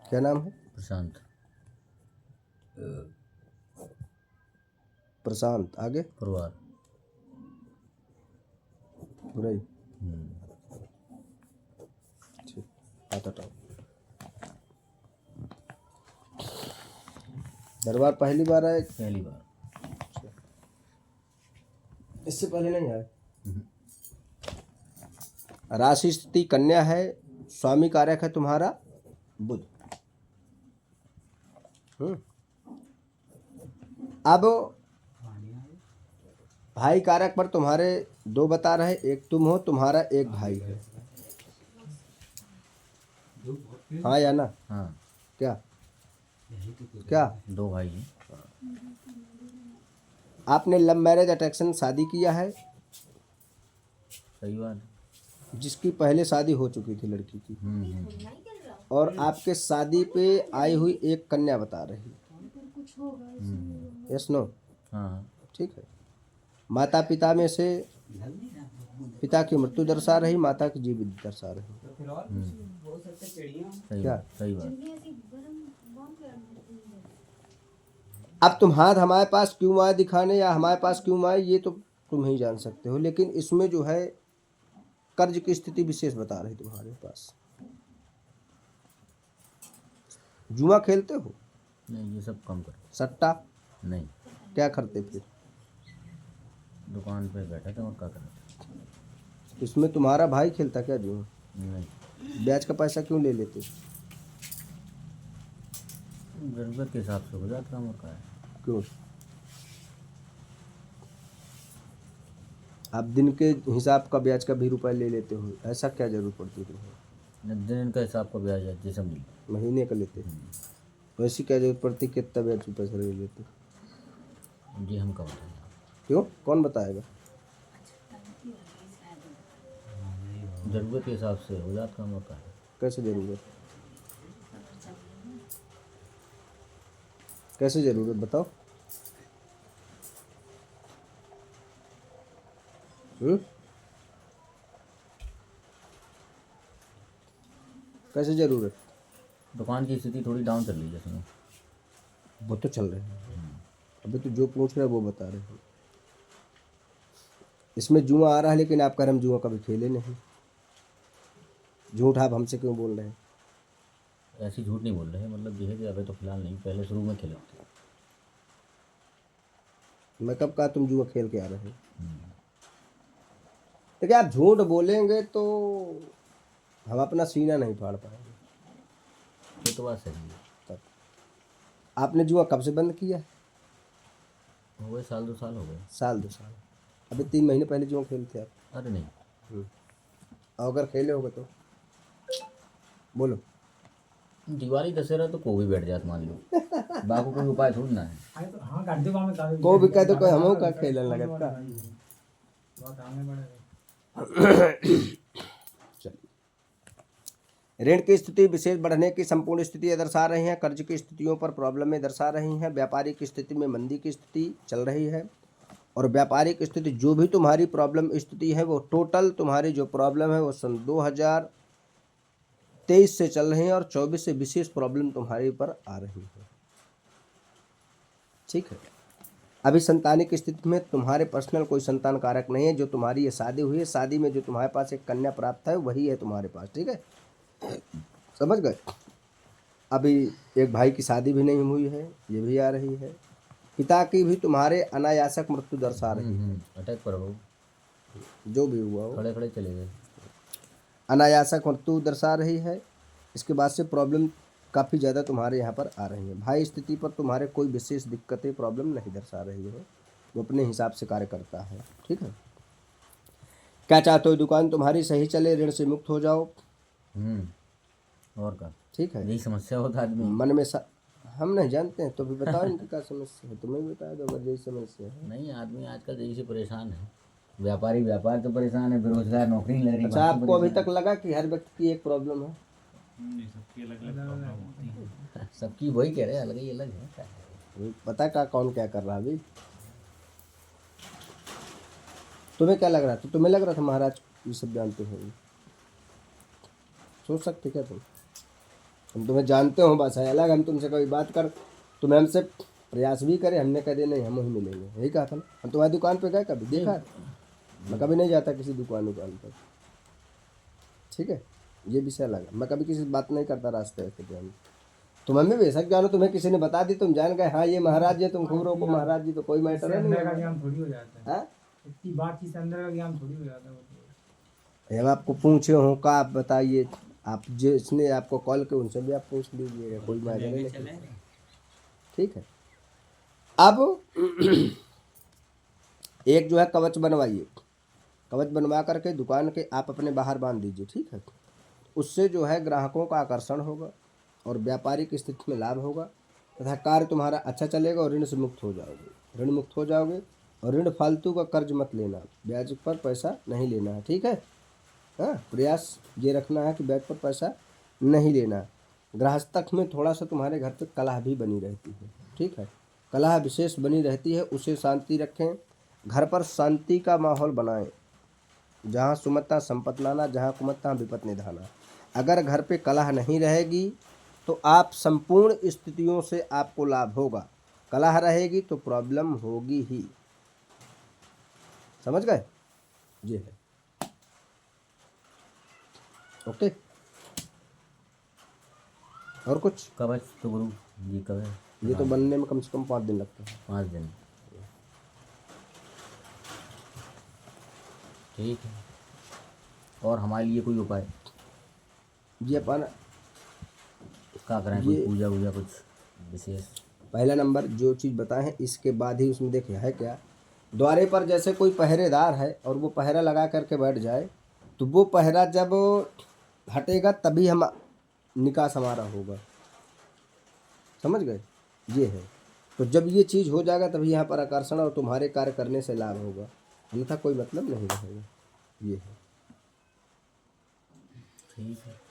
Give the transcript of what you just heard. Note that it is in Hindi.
क्या नाम है? प्रशांत। प्रशांत। आगे? परिवार। बुराई। ठीक, आता था। दरबार पहली बार आए? पहली बार। इससे पहले नहीं आए? राशि स्थिति कन्या है, स्वामी कारक है तुम्हारा बुध। अब भाई कारक पर तुम्हारे दो बता रहे, एक तुम हो, तुम्हारा एक भाई है। हाँ या ना? हाँ। क्या क्या? दो भाई हैं। आपने लव मैरिज अट्रैक्शन शादी किया है, सही बात है। जिसकी पहले शादी हो चुकी थी लड़की की, और आपके शादी पे आई हुई एक कन्या बता रही। Yes no? हाँ। ठीक है। माता पिता में से पिता की मृत्यु दर्शा रही, माता की जीवित दर्शा रही। क्या? सही बात। अब तुम हाथ हमारे पास क्यों आए दिखाने या हमारे पास क्यों आए, ये तो तुम ही जान सकते हो, लेकिन इसमें जो है कर्ज की स्थिति विशेष बता रही तुम्हारे पास। जुआ खेलते हो? नहीं, ये सब कम कर। सट्टा? नहीं। क्या करते फिर? दुकान पे बैठा था और क्या कर रहा था। इसमें तुम्हारा भाई खेलता क्या जुआ? नहीं। ब्याज का पैसा क्यों ले लेते? जरूरत के हिसाब से हो जाता काम और क्या है। क्यों? आप दिन के हिसाब का ब्याज का भी रुपए ले लेते हो, ऐसा क्या जरूरत पड़ती है तुम्हें? दिन का हिसाब का ब्याज है जैसे मिल। महीने का लेते? वैसी क्या जरूरत पड़ती, कितना ब्याज रुपये पैसा ले लेते? जी हम कब बताएं। क्यों? कौन बताएगा? जरूरत के हिसाब से हो जाता काम और क्या है। कैसे जरूरत? कैसे जरूरत बताओ? कैसे जरूरत? दुकान की स्थिति थोड़ी डाउन चल रही है इसमें। वो तो चल रहे हैं, अभी तो जो पूछ रहे हैं वो बता रहे हैं। इसमें जुआ आ रहा है, लेकिन आप कह रहे हम जुआ कभी खेले नहीं। झूठ आप हमसे क्यों बोल रहे हैं? ऐसी झूठ नहीं बोल रहे हैं, मतलब ये है कि अभी तो फिलहाल नहीं, पहले शुरू में खेले थे। मैं कब कहा तुम जुआ खेल के आ रहे हो? देखिए, आप झूठ बोलेंगे तो हम अपना सीना नहीं फाड़ पाएंगे। ये तो बात सही है। तब आपने जुआ कब से बंद किया? हो गए साल 2 साल हो गए। साल 2 साल? अभी 3 महीने पहले जुआ खेलते आप? अरे नहीं। और अगर खेले होगे तो बोलो। दिवाली दशहरा तो कोई भी बैठ जाता मान लो। बाकी कोई उपाय थोड़ी ना है। को भी कह दो कोई हम का खेलने लगत का। ऋण की स्थिति विशेष बढ़ने की संपूर्ण स्थिति दर्शा रही हैं, कर्ज की स्थितियों पर प्रॉब्लम में दर्शा रही हैं, व्यापारिक स्थिति में मंदी की स्थिति चल रही है, और व्यापारिक स्थिति जो भी तुम्हारी प्रॉब्लम स्थिति है वो टोटल तुम्हारी जो प्रॉब्लम है वो सन 2023 से चल रही है, और 24 से विशेष प्रॉब्लम तुम्हारे ऊपर आ रही है। ठीक है। अभी संतानिक स्थिति में तुम्हारे पर्सनल कोई संतान कारक नहीं है। जो तुम्हारी ये शादी हुई है, शादी में जो तुम्हारे पास एक कन्या प्राप्त है वही है तुम्हारे पास। ठीक है, समझ गए? अभी एक भाई की शादी भी नहीं हुई है, ये भी आ रही है। पिता की भी तुम्हारे अनायासक मृत्यु दर्शा रही है। अटैक पर हो, जो भी हुआ हो, खड़े खड़े चले गए। अनायासक मृत्यु दर्शा रही है। इसके बाद से प्रॉब्लम काफ़ी ज़्यादा तुम्हारे यहाँ पर आ रही है। भाई स्थिति पर तुम्हारे कोई विशेष दिक्कतें प्रॉब्लम नहीं दर्शा रही है, वो अपने हिसाब से कार्य करता है। ठीक है। क्या चाहते हो? दुकान तुम्हारी सही चले, ऋण से मुक्त हो जाओ। और का ठीक है। यही समस्या होता आदमी मन में हम नहीं जानते हैं तो भी बताओ इनकी क्या समस्या है, तुम्हें भी बता दो अगर यही समस्या है। नहीं, आदमी आजकल यही से परेशान है। व्यापारी व्यापार तो परेशान है, बेरोजगार नौकरी नहीं लग रही। अच्छा, आपको अभी तक लगा कि हर व्यक्ति की एक प्रॉब्लम है? सबकी अलग अलग प्रॉब्लम होती है। सबकी वही कह रहे हैं, अलग ही अलग है। क्या है? पता का कौन क्या कर रहा है अभी? तुम्हें क्या लग रहा था? तुम्हें लग रहा था महाराज ये सब जानते हो? सोच सकते क्या तुम? हम तुम्हें जानते हो, बस है अलग। हम तुमसे कभी बात कर, तुम्हें हमसे प्रयास भी करे, हमने कह दिया नहीं हम वहीं मिलेंगे, यही कहा था ना। हम तुम्हारी दुकान पे गए कभी देखा है? मैं कभी नहीं जाता किसी दुकान पर, ठीक है, ये विषय अलग है। मैं कभी किसी से बात नहीं करता रास्ते रास्ते पे। हम तुम हमें बेशक जानो, तुम्हें किसी ने बता दी, तुम जान गए हाँ ये महाराज जी, तुम खूब रोको महाराज जी, तो कोई मैटर है अंदर का नहीं। ज्ञान थोड़ी हो जाता है, हाँ? इतनी बातचीत से अंदर का ज्ञान थोड़ी हो जाता है वो तो। हम आपको पूछे हो का आप बताइए, आप जिसने आपको कॉल किया उनसे भी आप पूछ लीजिएगा, कोई मैटर नहीं। ठीक है। अब एक जो है कवच बनवाइए, कवच बनवा करके दुकान के आप अपने बाहर बांध दीजिए, ठीक है। उससे जो है ग्राहकों का आकर्षण होगा और व्यापारिक स्थिति में लाभ होगा तथा कार्य तुम्हारा अच्छा चलेगा और ऋण से मुक्त हो जाओगे, ऋण मुक्त हो जाओगे। और ऋण फालतू का कर्ज मत लेना, ब्याज पर पैसा नहीं लेना है, ठीक है। हाँ, प्रयास ये रखना है कि ब्याज पर पैसा नहीं लेना। गृहस्थक में थोड़ा सा तुम्हारे घर पे कलह भी बनी रहती है, ठीक है, कलह विशेष बनी रहती है, उसे शांति रखें। घर पर शांति का माहौल बनाएं, जहाँ सुमत्ता संपत्ति लाना, जहाँ कुमत्ता विपत्ति निधाना। अगर घर पे कलह नहीं रहेगी तो आप संपूर्ण स्थितियों से आपको लाभ होगा, कलह रहेगी तो प्रॉब्लम होगी ही। समझ गए? ये है। ओके, और कुछ? कवच तो गुरु जी कब है? ये तो बनने में कम से कम 5 दिन लगते हैं। 5 दिन। ठीक है। और हमारे लिए कोई उपाय ये अपन क्या करें? कोई पूजा वूजा कुछ विशेष? पहला नंबर जो चीज़ बताए हैं इसके बाद ही उसमें देखिए है क्या, द्वारे पर जैसे कोई पहरेदार है और वो पहरा लगा करके बैठ जाए, तो वो पहरा जब हटेगा तभी हम निकास हमारा होगा। समझ गए? ये है। तो जब ये चीज़ हो जाएगा तभी यहाँ पर आकर्षण और तुम्हारे कार्य करने से लाभ होगा, अन्यथा कोई मतलब नहीं रहेगा। ये है। ठीक है।